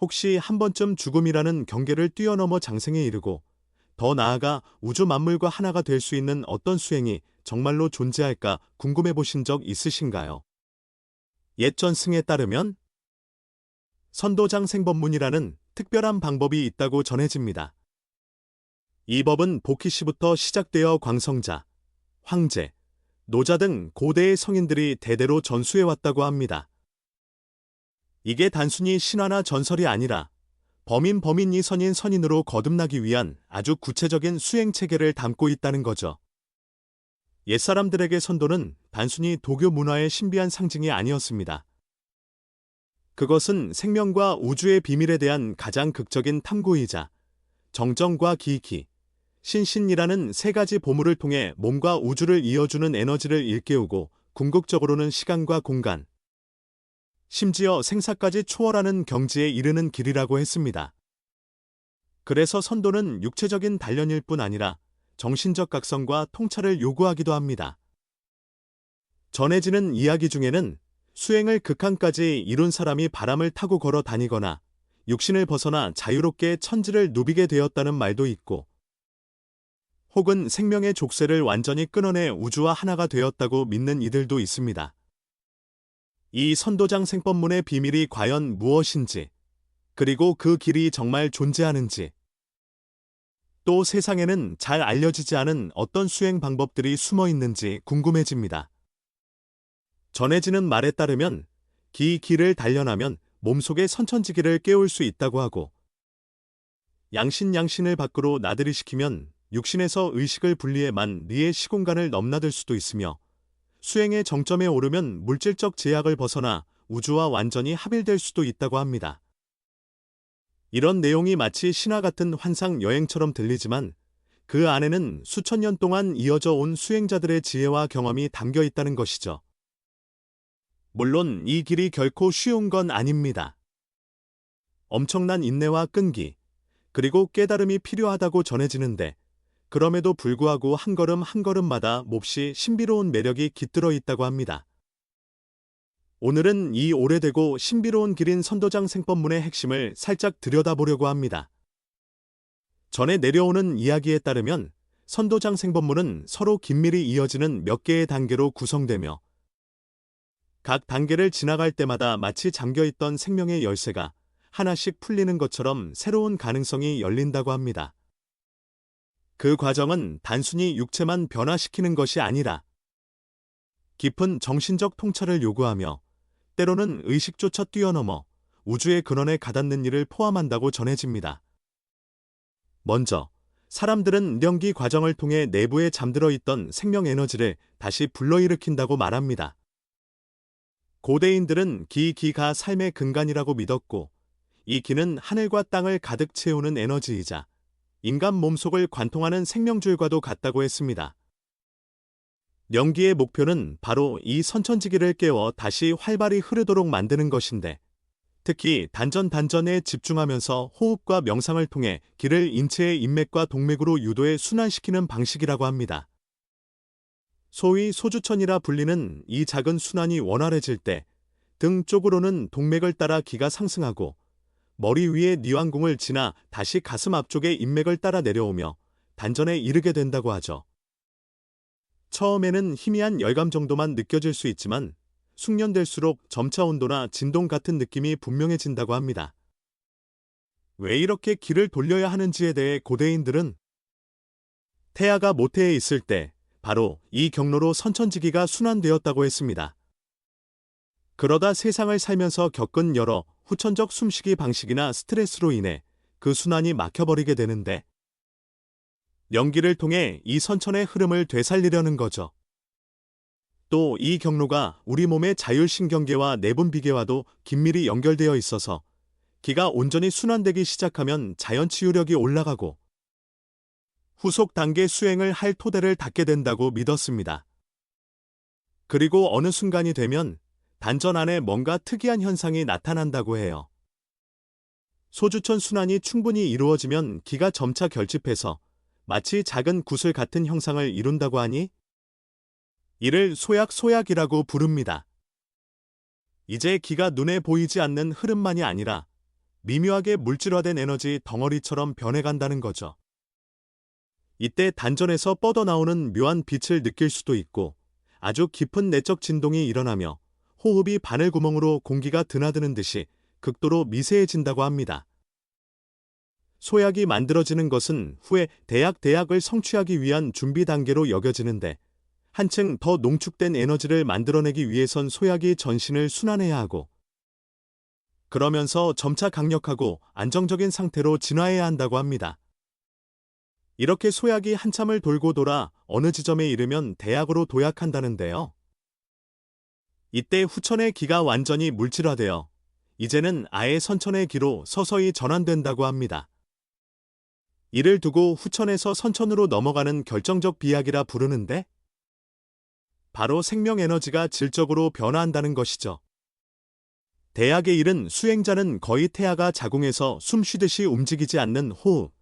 혹시 한 번쯤 죽음이라는 경계를 뛰어넘어 장생에 이르고 더 나아가 우주 만물과 하나가 될 수 있는 어떤 수행이 정말로 존재할까 궁금해 보신 적 있으신가요? 옛 전승에 따르면 선도장 생법문이라는 특별한 방법이 있다고 전해집니다. 이 법은 복희 시부터 시작되어 광성자, 황제, 노자 등 고대의 성인들이 대대로 전수해왔다고 합니다. 이게 단순히 신화나 전설이 아니라 범인이 선인 선인으로 거듭나기 위한 아주 구체적인 수행 체계를 담고 있다는 거죠. 옛사람들에게 선도는 단순히 도교 문화의 신비한 상징이 아니었습니다. 그것은 생명과 우주의 비밀에 대한 가장 극적인 탐구이자 정정과 기기, 신신이라는 세 가지 보물을 통해 몸과 우주를 이어주는 에너지를 일깨우고 궁극적으로는 시간과 공간, 심지어 생사까지 초월하는 경지에 이르는 길이라고 했습니다. 그래서 선도는 육체적인 단련일 뿐 아니라 정신적 각성과 통찰을 요구하기도 합니다. 전해지는 이야기 중에는 수행을 극한까지 이룬 사람이 바람을 타고 걸어 다니거나 육신을 벗어나 자유롭게 천지를 누비게 되었다는 말도 있고, 혹은 생명의 족쇄를 완전히 끊어내 우주와 하나가 되었다고 믿는 이들도 있습니다. 이 선도장 생법문의 비밀이 과연 무엇인지, 그리고 그 길이 정말 존재하는지, 또 세상에는 잘 알려지지 않은 어떤 수행 방법들이 숨어 있는지 궁금해집니다. 전해지는 말에 따르면 길을 단련하면 몸속의 선천지기를 깨울 수 있다고 하고, 양신을 밖으로 나들이시키면 육신에서 의식을 분리해만 리의 시공간을 넘나들 수도 있으며, 수행의 정점에 오르면 물질적 제약을 벗어나 우주와 완전히 합일될 수도 있다고 합니다. 이런 내용이 마치 신화 같은 환상 여행처럼 들리지만 그 안에는 수천 년 동안 이어져 온 수행자들의 지혜와 경험이 담겨 있다는 것이죠. 물론 이 길이 결코 쉬운 건 아닙니다. 엄청난 인내와 끈기, 그리고 깨달음이 필요하다고 전해지는데, 그럼에도 불구하고 한 걸음 한 걸음마다 몹시 신비로운 매력이 깃들어 있다고 합니다. 오늘은 이 오래되고 신비로운 길인 선도장 생법문의 핵심을 살짝 들여다보려고 합니다. 전에 내려오는 이야기에 따르면 선도장 생법문은 서로 긴밀히 이어지는 몇 개의 단계로 구성되며, 각 단계를 지나갈 때마다 마치 잠겨있던 생명의 열쇠가 하나씩 풀리는 것처럼 새로운 가능성이 열린다고 합니다. 그 과정은 단순히 육체만 변화시키는 것이 아니라 깊은 정신적 통찰을 요구하며 때로는 의식조차 뛰어넘어 우주의 근원에 가닿는 일을 포함한다고 전해집니다. 먼저 사람들은 명기 과정을 통해 내부에 잠들어 있던 생명 에너지를 다시 불러일으킨다고 말합니다. 고대인들은 기가 삶의 근간이라고 믿었고, 이 기는 하늘과 땅을 가득 채우는 에너지이자 인간 몸속을 관통하는 생명줄과도 같다고 했습니다. 명기의 목표는 바로 이 선천지기를 깨워 다시 활발히 흐르도록 만드는 것인데, 특히 단전에 집중하면서 호흡과 명상을 통해 기를 인체의 인맥과 동맥으로 유도해 순환시키는 방식이라고 합니다. 소위 소주천이라 불리는 이 작은 순환이 원활해질 때 등 쪽으로는 동맥을 따라 기가 상승하고, 머리 위의 뉘왕궁을 지나 다시 가슴 앞쪽의 인맥을 따라 내려오며 단전에 이르게 된다고 하죠. 처음에는 희미한 열감 정도만 느껴질 수 있지만 숙련될수록 점차 온도나 진동 같은 느낌이 분명해진다고 합니다. 왜 이렇게 기를 돌려야 하는지에 대해 고대인들은 태아가 모태에 있을 때 바로 이 경로로 선천지기가 순환되었다고 했습니다. 그러다 세상을 살면서 겪은 여러 후천적 숨쉬기 방식이나 스트레스로 인해 그 순환이 막혀버리게 되는데, 명기를 통해 이 선천의 흐름을 되살리려는 거죠. 또 이 경로가 우리 몸의 자율신경계와 내분비계와도 긴밀히 연결되어 있어서 기가 온전히 순환되기 시작하면 자연치유력이 올라가고 후속 단계 수행을 할 토대를 닦게 된다고 믿었습니다. 그리고 어느 순간이 되면 단전 안에 뭔가 특이한 현상이 나타난다고 해요. 소주천 순환이 충분히 이루어지면 기가 점차 결집해서 마치 작은 구슬 같은 형상을 이룬다고 하니 이를 소약이라고 부릅니다. 이제 기가 눈에 보이지 않는 흐름만이 아니라 미묘하게 물질화된 에너지 덩어리처럼 변해간다는 거죠. 이때 단전에서 뻗어나오는 묘한 빛을 느낄 수도 있고 아주 깊은 내적 진동이 일어나며 호흡이 바늘구멍으로 공기가 드나드는 듯이 극도로 미세해진다고 합니다. 소약이 만들어지는 것은 후에 대약을 성취하기 위한 준비 단계로 여겨지는데 한층 더 농축된 에너지를 만들어내기 위해선 소약이 전신을 순환해야 하고 그러면서 점차 강력하고 안정적인 상태로 진화해야 한다고 합니다. 이렇게 소약이 한참을 돌고 돌아 어느 지점에 이르면 대약으로 도약한다는데요. 이때 후천의 기가 완전히 물질화되어 이제는 아예 선천의 기로 서서히 전환된다고 합니다. 이를 두고 후천에서 선천으로 넘어가는 결정적 비약이라 부르는데 바로 생명에너지가 질적으로 변화한다는 것이죠. 대약에 이른 수행자는 거의 태아가 자궁에서 숨 쉬듯이 움직이지 않는 호흡,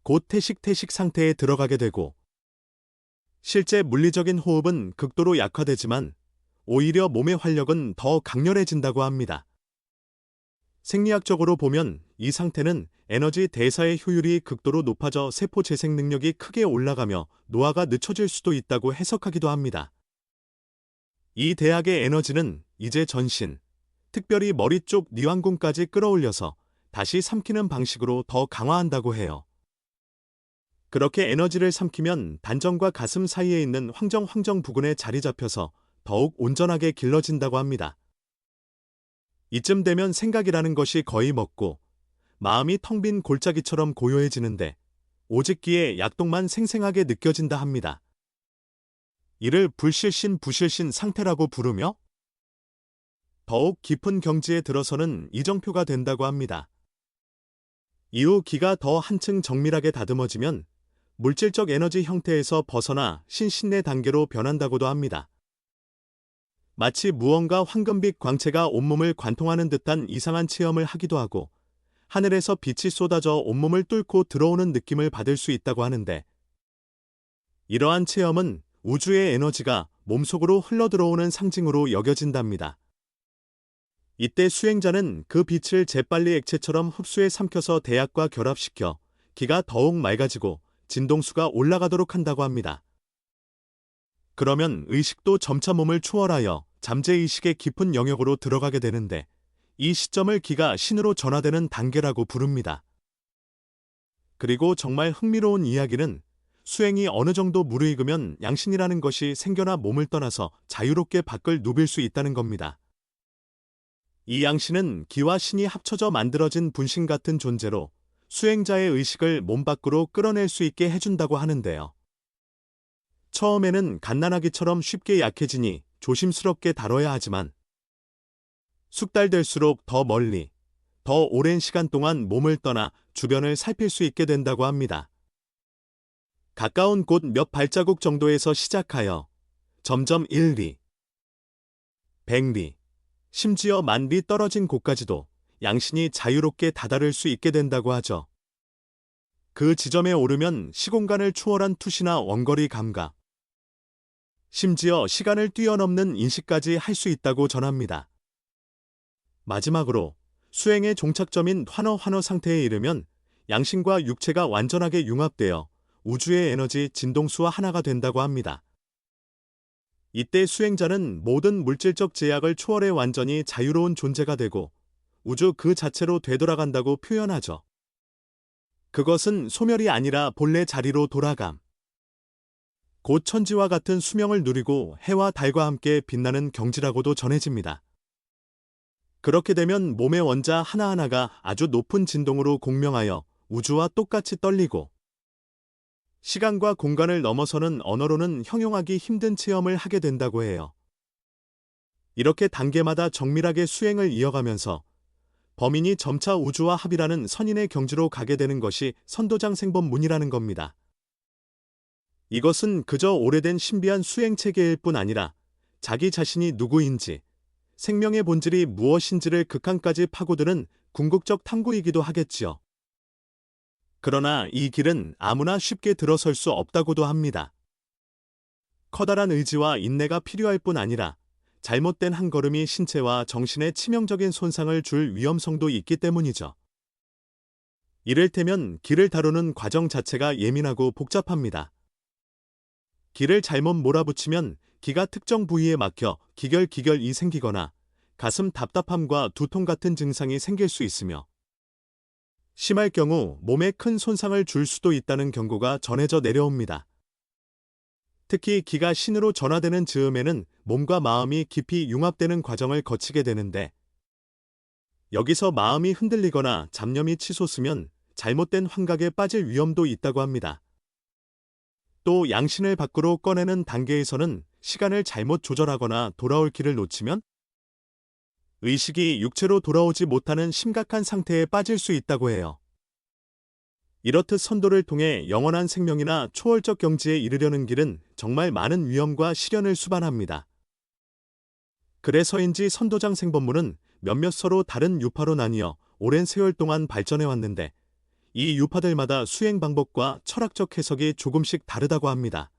곧 태식 상태에 들어가게 되고 실제 물리적인 호흡은 극도로 약화되지만 오히려 몸의 활력은 더 강렬해진다고 합니다. 생리학적으로 보면 이 상태는 에너지 대사의 효율이 극도로 높아져 세포 재생 능력이 크게 올라가며 노화가 늦춰질 수도 있다고 해석하기도 합니다. 이 대약의 에너지는 이제 전신, 특별히 머리 쪽 니완궁까지 끌어올려서 다시 삼키는 방식으로 더 강화한다고 해요. 그렇게 에너지를 삼키면 단전과 가슴 사이에 있는 황정 부근에 자리 잡혀서 더욱 온전하게 길러진다고 합니다. 이쯤 되면 생각이라는 것이 거의 먹고 마음이 텅 빈 골짜기처럼 고요해지는데 오직 기에 약동만 생생하게 느껴진다 합니다. 이를 불실신 부실신 상태라고 부르며 더욱 깊은 경지에 들어서는 이정표가 된다고 합니다. 이후 기가 더 한층 정밀하게 다듬어지면 물질적 에너지 형태에서 벗어나 신신내 단계로 변한다고도 합니다. 마치 무언가 황금빛 광채가 온몸을 관통하는 듯한 이상한 체험을 하기도 하고 하늘에서 빛이 쏟아져 온몸을 뚫고 들어오는 느낌을 받을 수 있다고 하는데 이러한 체험은 우주의 에너지가 몸속으로 흘러들어오는 상징으로 여겨진답니다. 이때 수행자는 그 빛을 재빨리 액체처럼 흡수해 삼켜서 대약과 결합시켜 기가 더욱 맑아지고 진동수가 올라가도록 한다고 합니다. 그러면 의식도 점차 몸을 초월하여 잠재의식의 깊은 영역으로 들어가게 되는데 이 시점을 기가 신으로 전화되는 단계라고 부릅니다. 그리고 정말 흥미로운 이야기는 수행이 어느 정도 무르익으면 양신이라는 것이 생겨나 몸을 떠나서 자유롭게 밖을 누빌 수 있다는 겁니다. 이 양신은 기와 신이 합쳐져 만들어진 분신 같은 존재로 수행자의 의식을 몸 밖으로 끌어낼 수 있게 해준다고 하는데요. 처음에는 갓난아기처럼 쉽게 약해지니 조심스럽게 다뤄야 하지만 숙달 될수록 더 멀리, 더 오랜 시간 동안 몸을 떠나 주변을 살필 수 있게 된다고 합니다. 가까운 곳 몇 발자국 정도에서 시작하여 점점 1리, 100리, 심지어 1000리 떨어진 곳까지도 양신이 자유롭게 다다를 수 있게 된다고 하죠. 그 지점에 오르면 시공간을 초월한 투시나 원거리 감각, 심지어 시간을 뛰어넘는 인식까지 할 수 있다고 전합니다. 마지막으로 수행의 종착점인 환어 상태에 이르면 양신과 육체가 완전하게 융합되어 우주의 에너지 진동수와 하나가 된다고 합니다. 이때 수행자는 모든 물질적 제약을 초월해 완전히 자유로운 존재가 되고 우주 그 자체로 되돌아간다고 표현하죠. 그것은 소멸이 아니라 본래 자리로 돌아감. 곧 천지와 같은 수명을 누리고 해와 달과 함께 빛나는 경지라고도 전해집니다. 그렇게 되면 몸의 원자 하나하나가 아주 높은 진동으로 공명하여 우주와 똑같이 떨리고 시간과 공간을 넘어서는 언어로는 형용하기 힘든 체험을 하게 된다고 해요. 이렇게 단계마다 정밀하게 수행을 이어가면서 범인이 점차 우주와 합이라는 선인의 경지로 가게 되는 것이 선도장 생법문이라는 겁니다. 이것은 그저 오래된 신비한 수행 체계일 뿐 아니라 자기 자신이 누구인지, 생명의 본질이 무엇인지를 극한까지 파고드는 궁극적 탐구이기도 하겠지요. 그러나 이 길은 아무나 쉽게 들어설 수 없다고도 합니다. 커다란 의지와 인내가 필요할 뿐 아니라 잘못된 한 걸음이 신체와 정신에 치명적인 손상을 줄 위험성도 있기 때문이죠. 이를테면 길을 다루는 과정 자체가 예민하고 복잡합니다. 길을 잘못 몰아붙이면 기가 특정 부위에 막혀 기결기결이 생기거나 가슴 답답함과 두통 같은 증상이 생길 수 있으며 심할 경우 몸에 큰 손상을 줄 수도 있다는 경고가 전해져 내려옵니다. 특히 기가 신으로 전화되는 즈음에는 몸과 마음이 깊이 융합되는 과정을 거치게 되는데 여기서 마음이 흔들리거나 잡념이 치솟으면 잘못된 환각에 빠질 위험도 있다고 합니다. 또 양신을 밖으로 꺼내는 단계에서는 시간을 잘못 조절하거나 돌아올 길을 놓치면 의식이 육체로 돌아오지 못하는 심각한 상태에 빠질 수 있다고 해요. 이렇듯 선도를 통해 영원한 생명이나 초월적 경지에 이르려는 길은 정말 많은 위험과 시련을 수반합니다. 그래서인지 선도장 생법문은 몇몇 서로 다른 유파로 나뉘어 오랜 세월 동안 발전해 왔는데 이 유파들마다 수행 방법과 철학적 해석이 조금씩 다르다고 합니다.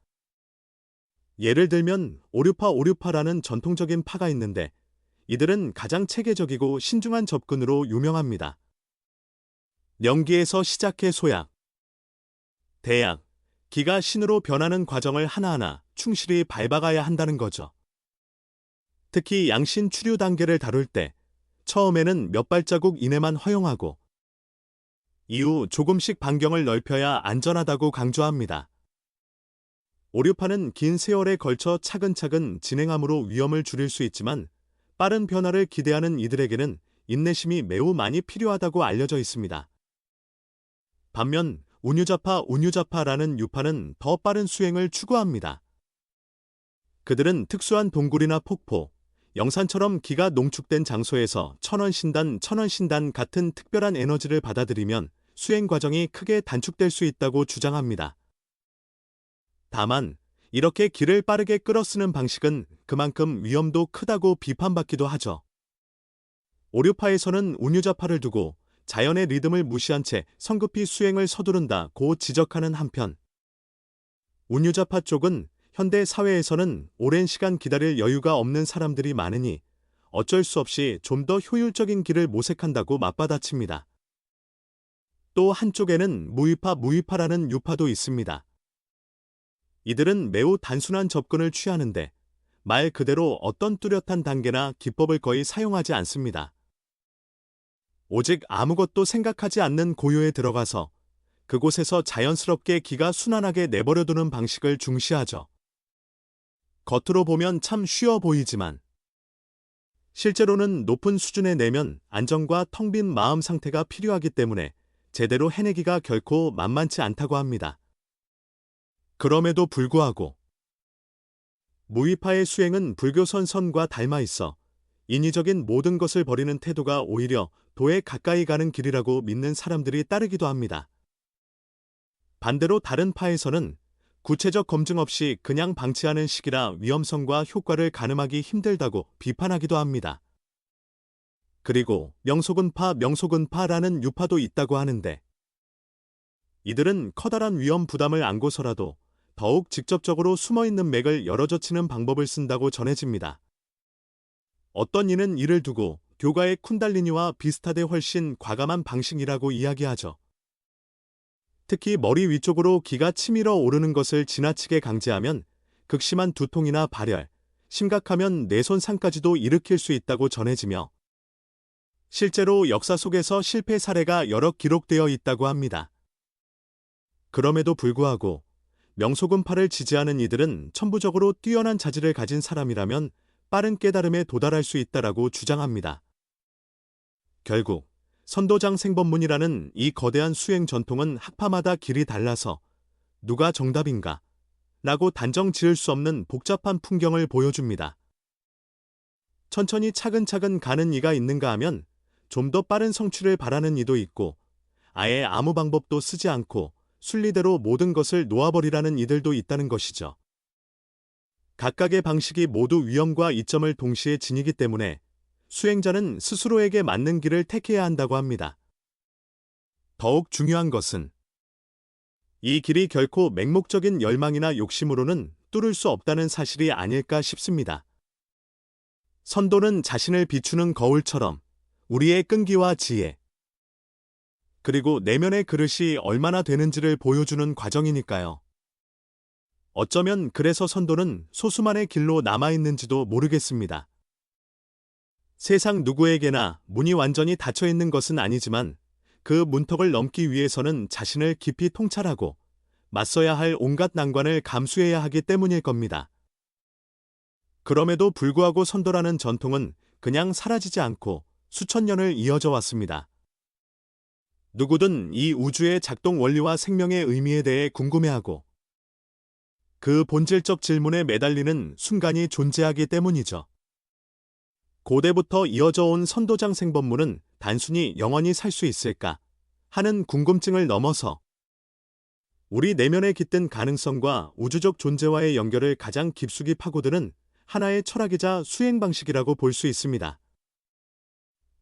예를 들면 오류파라는 전통적인 파가 있는데 이들은 가장 체계적이고 신중한 접근으로 유명합니다. 명기에서 시작해 소약, 대약, 기가 신으로 변하는 과정을 하나하나 충실히 밟아가야 한다는 거죠. 특히 양신 추류 단계를 다룰 때 처음에는 몇 발자국 이내만 허용하고 이후 조금씩 반경을 넓혀야 안전하다고 강조합니다. 오류파는 긴 세월에 걸쳐 차근차근 진행함으로 위험을 줄일 수 있지만 빠른 변화를 기대하는 이들에게는 인내심이 매우 많이 필요하다고 알려져 있습니다. 반면 운유자파라는 유파는 더 빠른 수행을 추구합니다. 그들은 특수한 동굴이나 폭포, 영산처럼 기가 농축된 장소에서 천원신단 같은 특별한 에너지를 받아들이면 수행 과정이 크게 단축될 수 있다고 주장합니다. 다만 이렇게 기를 빠르게 끌어쓰는 방식은 그만큼 위험도 크다고 비판받기도 하죠. 오류파에서는 운유자파를 두고 자연의 리듬을 무시한 채 성급히 수행을 서두른다고 지적하는 한편 운유자파 쪽은 현대 사회에서는 오랜 시간 기다릴 여유가 없는 사람들이 많으니 어쩔 수 없이 좀 더 효율적인 길을 모색한다고 맞받아칩니다. 또 한쪽에는 무위파라는 유파도 있습니다. 이들은 매우 단순한 접근을 취하는데 말 그대로 어떤 뚜렷한 단계나 기법을 거의 사용하지 않습니다. 오직 아무것도 생각하지 않는 고요에 들어가서 그곳에서 자연스럽게 기가 순환하게 내버려두는 방식을 중시하죠. 겉으로 보면 참 쉬워 보이지만 실제로는 높은 수준의 내면, 안정과 텅 빈 마음 상태가 필요하기 때문에 제대로 해내기가 결코 만만치 않다고 합니다. 그럼에도 불구하고 무위파의 수행은 불교선선과 닮아 있어 인위적인 모든 것을 버리는 태도가 오히려 도에 가까이 가는 길이라고 믿는 사람들이 따르기도 합니다. 반대로 다른 파에서는 구체적 검증 없이 그냥 방치하는 식이라 위험성과 효과를 가늠하기 힘들다고 비판하기도 합니다. 그리고 명소근파라는 유파도 있다고 하는데 이들은 커다란 위험 부담을 안고서라도 더욱 직접적으로 숨어있는 맥을 열어젖히는 방법을 쓴다고 전해집니다. 어떤 이는 이를 두고 교가의 쿤달리니와 비슷하되 훨씬 과감한 방식이라고 이야기하죠. 특히 머리 위쪽으로 기가 치밀어 오르는 것을 지나치게 강제하면 극심한 두통이나 발열, 심각하면 뇌손상까지도 일으킬 수 있다고 전해지며 실제로 역사 속에서 실패 사례가 여러 기록되어 있다고 합니다. 그럼에도 불구하고 명소근파를 지지하는 이들은 천부적으로 뛰어난 자질을 가진 사람이라면 빠른 깨달음에 도달할 수 있다라고 주장합니다. 결국 선도장 생법문이라는 이 거대한 수행 전통은 학파마다 길이 달라서 누가 정답인가? 라고 단정 지을 수 없는 복잡한 풍경을 보여줍니다. 천천히 차근차근 가는 이가 있는가 하면 좀 더 빠른 성취를 바라는 이도 있고 아예 아무 방법도 쓰지 않고 순리대로 모든 것을 놓아버리라는 이들도 있다는 것이죠. 각각의 방식이 모두 위험과 이점을 동시에 지니기 때문에 수행자는 스스로에게 맞는 길을 택해야 한다고 합니다. 더욱 중요한 것은 이 길이 결코 맹목적인 열망이나 욕심으로는 뚫을 수 없다는 사실이 아닐까 싶습니다. 선도는 자신을 비추는 거울처럼 우리의 끈기와 지혜, 그리고 내면의 그릇이 얼마나 되는지를 보여주는 과정이니까요. 어쩌면 그래서 선도는 소수만의 길로 남아있는지도 모르겠습니다. 세상 누구에게나 문이 완전히 닫혀 있는 것은 아니지만 그 문턱을 넘기 위해서는 자신을 깊이 통찰하고 맞서야 할 온갖 난관을 감수해야 하기 때문일 겁니다. 그럼에도 불구하고 선도라는 전통은 그냥 사라지지 않고 수천 년을 이어져 왔습니다. 누구든 이 우주의 작동 원리와 생명의 의미에 대해 궁금해하고 그 본질적 질문에 매달리는 순간이 존재하기 때문이죠. 고대부터 이어져 온 선도장 생법문은 단순히 영원히 살 수 있을까 하는 궁금증을 넘어서 우리 내면에 깃든 가능성과 우주적 존재와의 연결을 가장 깊숙이 파고드는 하나의 철학이자 수행 방식이라고 볼 수 있습니다.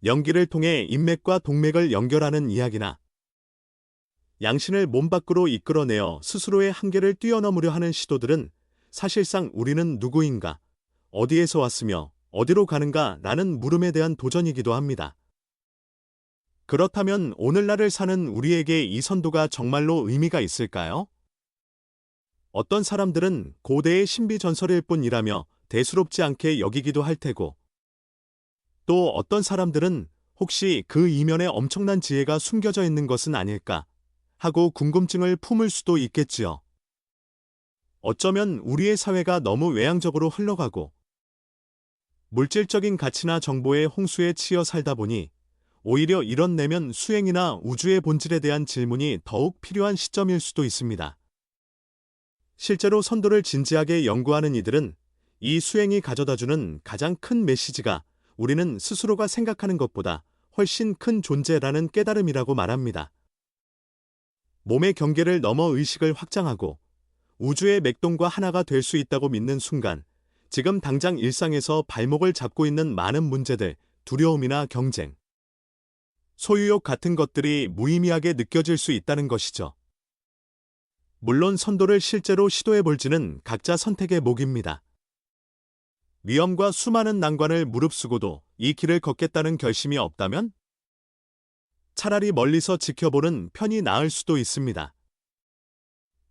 연기를 통해 인맥과 동맥을 연결하는 이야기나 양신을 몸 밖으로 이끌어내어 스스로의 한계를 뛰어넘으려 하는 시도들은 사실상 우리는 누구인가, 어디에서 왔으며 어디로 가는가 라는 물음에 대한 도전이기도 합니다. 그렇다면 오늘날을 사는 우리에게 이 선도가 정말로 의미가 있을까요? 어떤 사람들은 고대의 신비 전설일 뿐이라며 대수롭지 않게 여기기도 할 테고, 또 어떤 사람들은 혹시 그 이면에 엄청난 지혜가 숨겨져 있는 것은 아닐까 하고 궁금증을 품을 수도 있겠지요. 어쩌면 우리의 사회가 너무 외향적으로 흘러가고 물질적인 가치나 정보의 홍수에 치여 살다 보니 오히려 이런 내면 수행이나 우주의 본질에 대한 질문이 더욱 필요한 시점일 수도 있습니다. 실제로 선도를 진지하게 연구하는 이들은 이 수행이 가져다주는 가장 큰 메시지가 우리는 스스로가 생각하는 것보다 훨씬 큰 존재라는 깨달음이라고 말합니다. 몸의 경계를 넘어 의식을 확장하고 우주의 맥동과 하나가 될 수 있다고 믿는 순간, 지금 당장 일상에서 발목을 잡고 있는 많은 문제들, 두려움이나 경쟁, 소유욕 같은 것들이 무의미하게 느껴질 수 있다는 것이죠. 물론 선도를 실제로 시도해볼지는 각자 선택의 몫입니다. 위험과 수많은 난관을 무릅쓰고도 이 길을 걷겠다는 결심이 없다면 차라리 멀리서 지켜보는 편이 나을 수도 있습니다.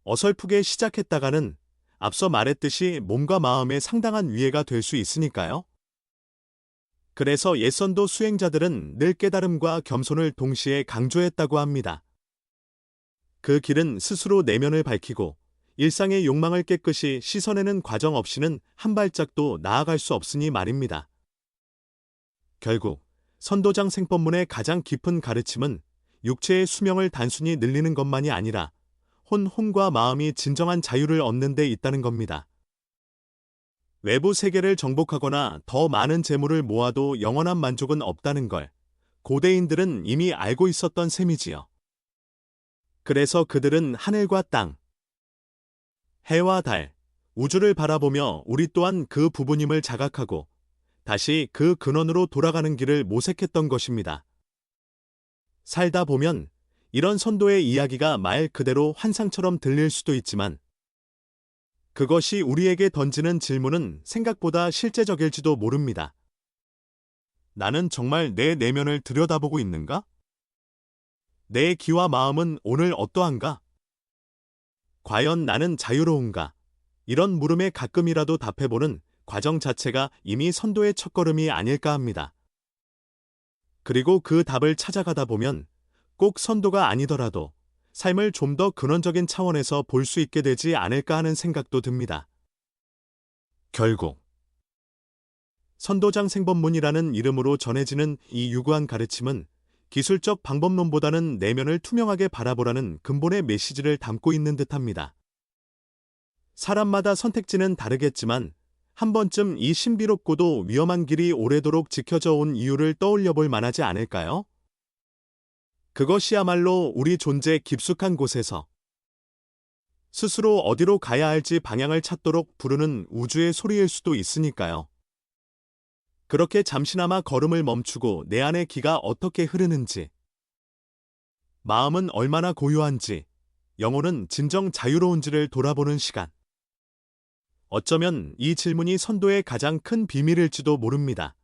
어설프게 시작했다가는 앞서 말했듯이 몸과 마음에 상당한 위해가 될 수 있으니까요. 그래서 옛선도 수행자들은 늘 깨달음과 겸손을 동시에 강조했다고 합니다. 그 길은 스스로 내면을 밝히고 일상의 욕망을 깨끗이 씻어내는 과정 없이는 한 발짝도 나아갈 수 없으니 말입니다. 결국 선도장 생법문의 가장 깊은 가르침은 육체의 수명을 단순히 늘리는 것만이 아니라 혼과 마음이 진정한 자유를 얻는 데 있다는 겁니다. 외부 세계를 정복하거나 더 많은 재물을 모아도 영원한 만족은 없다는 걸 고대인들은 이미 알고 있었던 셈이지요. 그래서 그들은 하늘과 땅, 해와 달, 우주를 바라보며 우리 또한 그 부분임을 자각하고 다시 그 근원으로 돌아가는 길을 모색했던 것입니다. 살다 보면 이런 선도의 이야기가 말 그대로 환상처럼 들릴 수도 있지만 그것이 우리에게 던지는 질문은 생각보다 실제적일지도 모릅니다. 나는 정말 내 내면을 들여다보고 있는가? 내 기와 마음은 오늘 어떠한가? 과연 나는 자유로운가? 이런 물음에 가끔이라도 답해보는 과정 자체가 이미 선도의 첫걸음이 아닐까 합니다. 그리고 그 답을 찾아가다 보면 꼭 선도가 아니더라도 삶을 좀 더 근원적인 차원에서 볼 수 있게 되지 않을까 하는 생각도 듭니다. 결국 선도장 생법문이라는 이름으로 전해지는 이 유구한 가르침은 기술적 방법론보다는 내면을 투명하게 바라보라는 근본의 메시지를 담고 있는 듯합니다. 사람마다 선택지는 다르겠지만 한 번쯤 이 신비롭고도 위험한 길이 오래도록 지켜져 온 이유를 떠올려 볼 만하지 않을까요? 그것이야말로 우리 존재 깊숙한 곳에서 스스로 어디로 가야 할지 방향을 찾도록 부르는 우주의 소리일 수도 있으니까요. 그렇게 잠시나마 걸음을 멈추고 내 안의 기가 어떻게 흐르는지, 마음은 얼마나 고요한지, 영혼은 진정 자유로운지를 돌아보는 시간. 어쩌면 이 질문이 선도의 가장 큰 비밀일지도 모릅니다.